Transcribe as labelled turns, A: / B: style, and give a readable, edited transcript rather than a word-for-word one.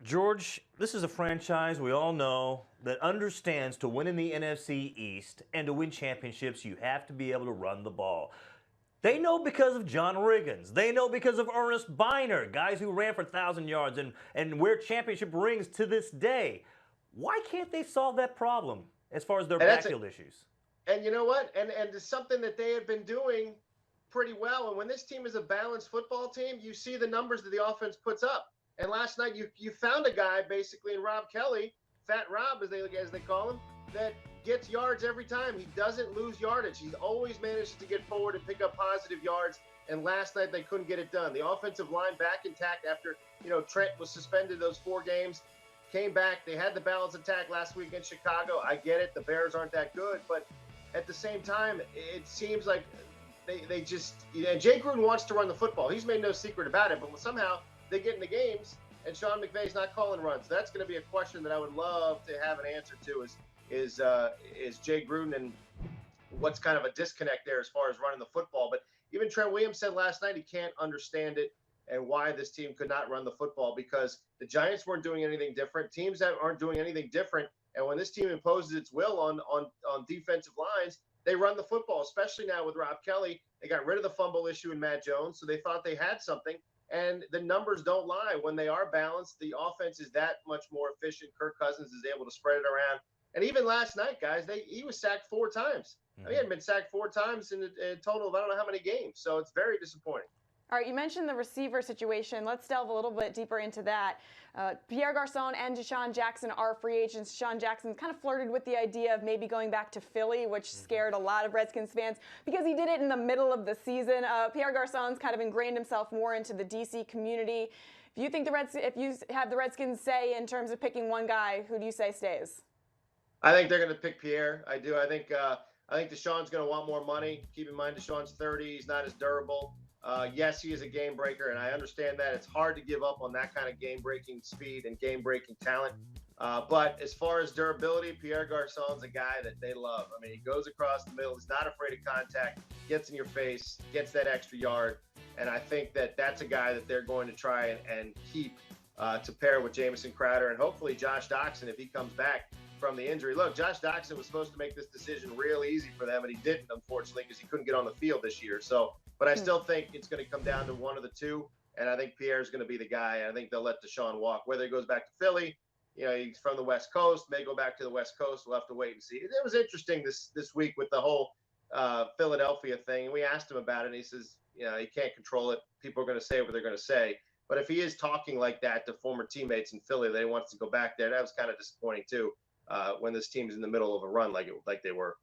A: George, this is a franchise we all know that understands to win in the NFC East and to win championships, you have to be able to run the ball. They know because of John Riggins. They know because of Ernest Biner, guys who ran for 1,000 yards and wear championship rings to this day. Why can't they solve that problem as far as their backfield issues?
B: And you know what? And it's something that they have been doing pretty well. And when this team is a balanced football team, you see the numbers that the offense puts up. And last night you found a guy basically in Rob Kelley, Fat Rob as they call him, that gets yards every time. He doesn't lose yardage. He's always managed to get forward and pick up positive yards. And last night they couldn't get it done. The offensive line back intact after Trent was suspended those 4 games. Came back. They had the balanced attack last week in Chicago. I get it. The Bears aren't that good, but at the same time, it seems like they just Jay Gruden wants to run the football. He's made no secret about it, but somehow they get in the games and Sean McVay's not calling runs. That's going to be a question that I would love to have an answer to is Jay Gruden and what's kind of a disconnect there as far as running the football. But even Trent Williams said last night he can't understand it and why this team could not run the football because the Giants weren't doing anything different. Teams that aren't doing anything different. And when this team imposes its will on defensive lines, they run the football, especially now with Rob Kelley. They got rid of the fumble issue in Matt Jones, so they thought they had something. And the numbers don't lie. When they are balanced, the offense is that much more efficient. Kirk Cousins is able to spread it around. And even last night, guys, he was sacked 4 times. He hadn't been sacked 4 times in a total of I don't know how many games. So it's very disappointing.
C: All right, you mentioned the receiver situation. Let's delve a little bit deeper into that. Pierre Garcon and Desean Jackson are free agents. Desean Jackson kind of flirted with the idea of maybe going back to Philly, which scared a lot of Redskins fans because he did it in the middle of the season. Pierre Garcon's kind of ingrained himself more into the DC community. If you think if you have the Redskins say in terms of picking one guy, who do you say stays?
B: I think they're going to pick Pierre. I do. I think Desean's going to want more money. Keep in mind, Desean's 30. He's not as durable. Yes, he is a game breaker, and I understand that. It's hard to give up on that kind of game-breaking speed and game-breaking talent. But as far as durability, Pierre Garcon's a guy that they love. I mean, he goes across the middle. He's not afraid of contact, gets in your face, gets that extra yard. And I think that that's a guy that they're going to try and keep to pair with Jamison Crowder and hopefully Josh Doctson if he comes back from the injury. Look, Josh Doctson was supposed to make this decision real easy for them, and he didn't, unfortunately, because he couldn't get on the field this year. So, but I still think it's going to come down to one of the two, and I think Pierre's going to be the guy, and I think they'll let Desean walk. Whether he goes back to Philly, he's from the West Coast, may go back to the West Coast. We'll have to wait and see. It was interesting this week with the whole Philadelphia thing, and we asked him about it, and he says, he can't control it. People are going to say what they're going to say. But if he is talking like that to former teammates in Philly that he wants to go back there, that was kind of disappointing too. When this team's in the middle of a run like they were.